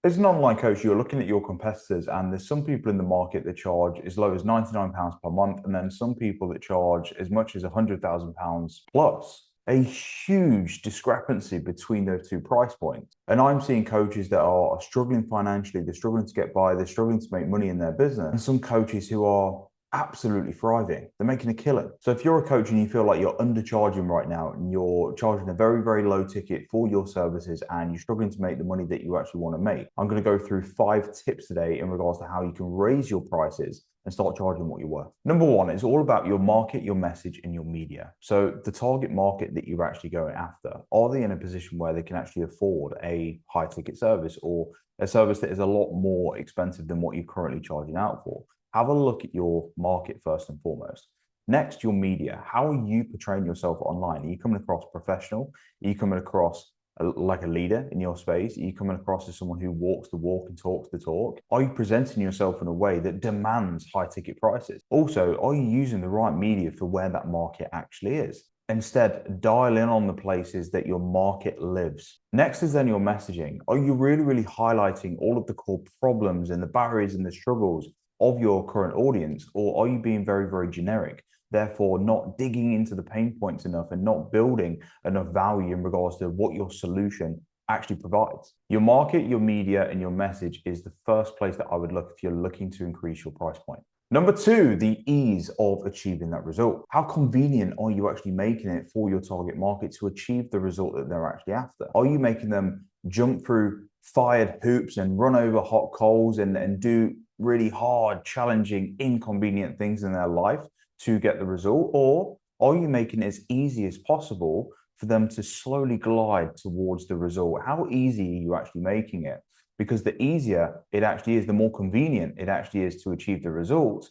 As an online coach, you're looking at your competitors, and there's some people in the market that charge as low as £99 per month, and then some people that charge as much as £100,000 plus. A huge discrepancy between those two price points. And I'm seeing coaches that are struggling financially, they're struggling to get by, they're struggling to make money in their business, and some coaches who are absolutely thriving. They're making a killing. So if you're a coach and you feel like you're undercharging right now and you're charging a very, very low ticket for your services and you're struggling to make the money that you actually want to make, I'm going to go through 5 tips today in regards to how you can raise your prices and start charging what you're worth. Number one, it's all about your market, your message, and your media. So the target market that you're actually going after, are they in a position where they can actually afford a high ticket service or a service that is a lot more expensive than what you're currently charging out for? Have a look at your market first and foremost. Next, your media. How are you portraying yourself online? Are you coming across professional? Are you coming across like a leader in your space? Are you coming across as someone who walks the walk and talks the talk? Are you presenting yourself in a way that demands high ticket prices? Also, are you using the right media for where that market actually is? Instead, dial in on the places that your market lives. Next is then your messaging. Are you really, really highlighting all of the core problems and the barriers and the struggles of your current audience, or are you being very, very generic, therefore not digging into the pain points enough and not building enough value in regards to what your solution actually provides? Your market, your media, and your message is the first place that I would look if you're looking to increase your price point. Number two, the ease of achieving that result. How convenient are you actually making it for your target market to achieve the result that they're actually after? Are you making them jump through fired hoops and run over hot coals and do really hard, challenging, inconvenient things in their life to get the result? Or are you making it as easy as possible for them to slowly glide towards the result? How easy are you actually making it? Because the easier it actually is, the more convenient it actually is to achieve the result,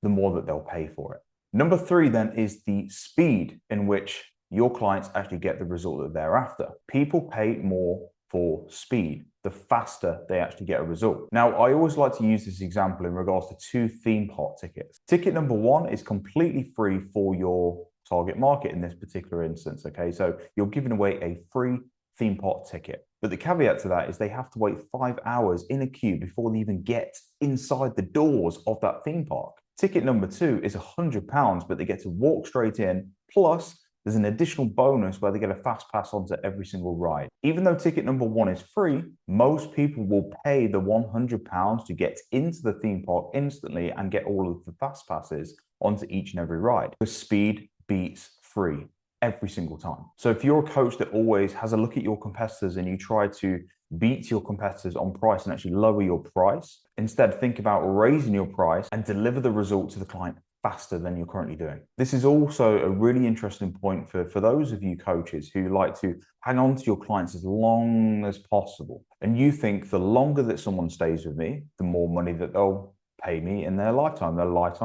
the more that they'll pay for it. Number three then is the speed in which your clients actually get the result that they're after. People pay more for speed, the faster they actually get a result. Now, I always like to use this example in regards to 2 theme park tickets. Ticket number 1 is completely free for your target market in this particular instance, okay? So you're giving away a free theme park ticket. But the caveat to that is they have to wait 5 hours in a queue before they even get inside the doors of that theme park. Ticket number 2 is £100, but they get to walk straight in, plus there's an additional bonus where they get a fast pass onto every single ride. Even though ticket number 1 is free, most people will pay the £100 to get into the theme park instantly and get all of the fast passes onto each and every ride. The speed beats free every single time. So if you're a coach that always has a look at your competitors and you try to beat your competitors on price and actually lower your price, instead think about raising your price and deliver the result to the client faster than you're currently doing. This is also a really interesting point for those of you coaches who like to hang on to your clients as long as possible. And you think the longer that someone stays with me, the more money that they'll pay me in their lifetime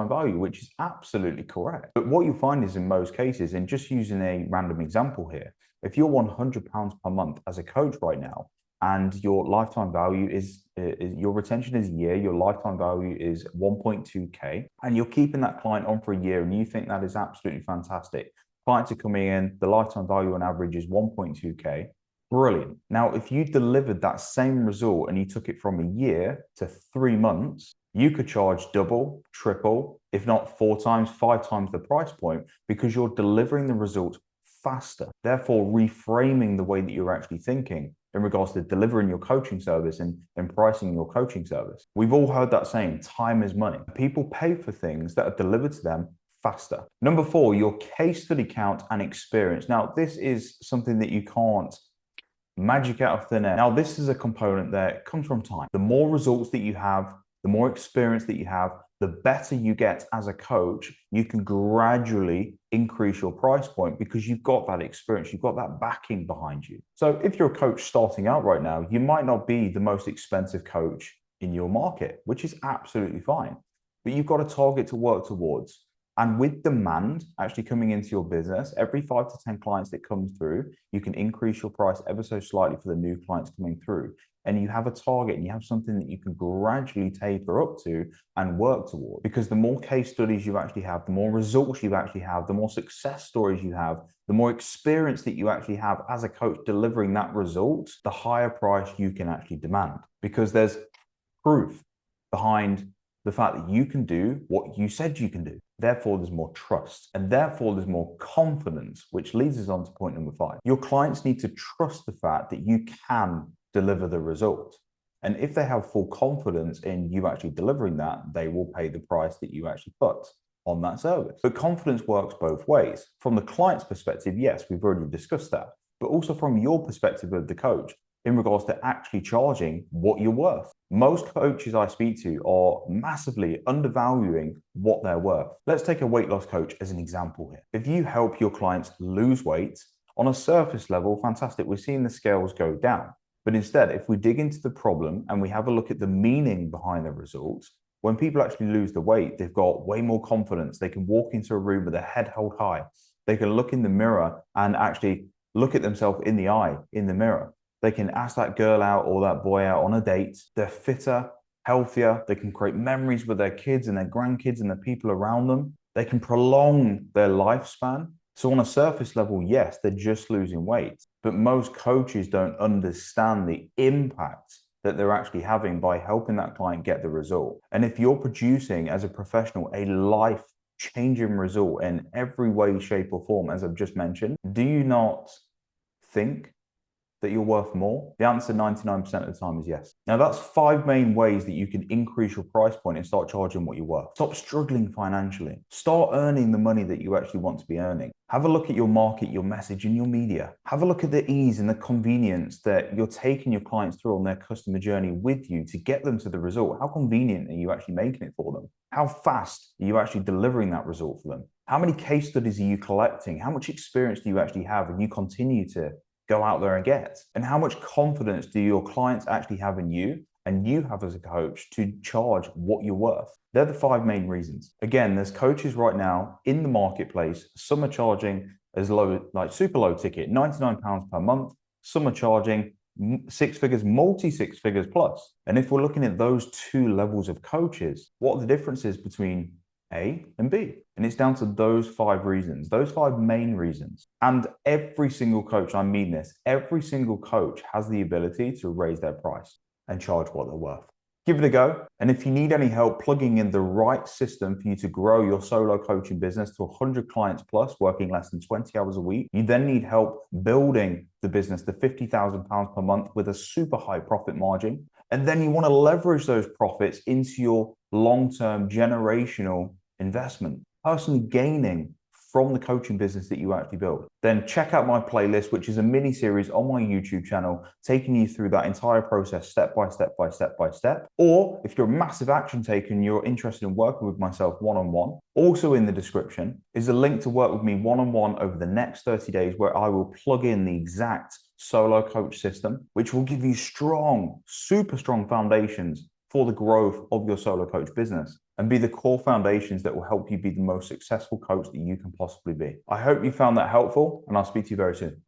value, which is absolutely correct. But what you find is in most cases, and just using a random example here, if you're £100 per month as a coach right now, and your lifetime value is your retention is a year, your lifetime value is 1.2K, and you're keeping that client on for a year, and you think that is absolutely fantastic. Clients are coming in, the lifetime value on average is 1.2K. Brilliant. Now, if you delivered that same result and you took it from a year to 3 months, you could charge double, triple, if not 4 times, 5 times the price point, because you're delivering the result faster, therefore reframing the way that you're actually thinking in regards to delivering your coaching service and pricing your coaching service. We've all heard that saying, time is money. People pay for things that are delivered to them faster. Number 4, your case study count and experience. Now, this is something that you can't magic out of thin air. Now, this is a component that comes from time. The more results that you have, the more experience that you have, the better you get as a coach. You can gradually increase your price point because you've got that experience, you've got that backing behind you. So if you're a coach starting out right now, you might not be the most expensive coach in your market, which is absolutely fine. But you've got a target to work towards. And with demand actually coming into your business, every 5 to 10 clients that comes through, you can increase your price ever so slightly for the new clients coming through. And you have a target and you have something that you can gradually taper up to and work toward. Because the more case studies you actually have, the more results you actually have, the more success stories you have, the more experience that you actually have as a coach delivering that result, the higher price you can actually demand. Because there's proof behind the fact that you can do what you said you can do. Therefore, there's more trust, and therefore there's more confidence, which leads us on to point number 5. Your clients need to trust the fact that you can deliver the result. And if they have full confidence in you actually delivering that, they will pay the price that you actually put on that service. But confidence works both ways. From the client's perspective, yes, we've already discussed that, but also from your perspective of the coach, in regards to actually charging what you're worth. Most coaches I speak to are massively undervaluing what they're worth. Let's take a weight loss coach as an example here. If you help your clients lose weight, on a surface level, fantastic, we're seeing the scales go down. But instead, if we dig into the problem and we have a look at the meaning behind the results, when people actually lose the weight, they've got way more confidence. They can walk into a room with their head held high. They can look in the mirror and actually look at themselves in the eye, in the mirror. They can ask that girl out or that boy out on a date. They're fitter, healthier. They can create memories with their kids and their grandkids and the people around them. They can prolong their lifespan. So on a surface level, yes, they're just losing weight. But most coaches don't understand the impact that they're actually having by helping that client get the result. And if you're producing as a professional a life-changing result in every way, shape, or form, as I've just mentioned, do you not think that you're worth more? The answer 99% of the time is yes. Now that's 5 main ways that you can increase your price point and start charging what you're worth. Stop struggling financially. Start earning the money that you actually want to be earning. Have a look at your market, your message, and your media. Have a look at the ease and the convenience that you're taking your clients through on their customer journey with you to get them to the result. How convenient are you actually making it for them? How fast are you actually delivering that result for them? How many case studies are you collecting? How much experience do you actually have and you continue to go out there and get? And how much confidence do your clients actually have in you and you have as a coach to charge what you're worth? They're the 5 main reasons. Again, there's coaches right now in the marketplace. Some are charging as low, like super low ticket, £99 per month. Some are charging 6 figures, multi 6 figures plus. And if we're looking at those 2 levels of coaches, what are the differences between A and B? And it's down to those 5 reasons, those 5 main reasons. And every single coach, I mean this, every single coach has the ability to raise their price and charge what they're worth. Give it a go. And if you need any help plugging in the right system for you to grow your solo coaching business to 100 clients plus, working less than 20 hours a week, you then need help building the business to £50,000 per month with a super high profit margin. And then you want to leverage those profits into your long-term generational investment, personally gaining from the coaching business that you actually build. Then check out my playlist, which is a mini series on my YouTube channel, taking you through that entire process step by step by step by step. Or if you're a massive action taker and you're interested in working with myself one-on-one, also in the description is a link to work with me one-on-one over the next 30 days where I will plug in the exact solo coach system, which will give you strong, super strong foundations for the growth of your solo coach business and be the core foundations that will help you be the most successful coach that you can possibly be. I hope you found that helpful, and I'll speak to you very soon.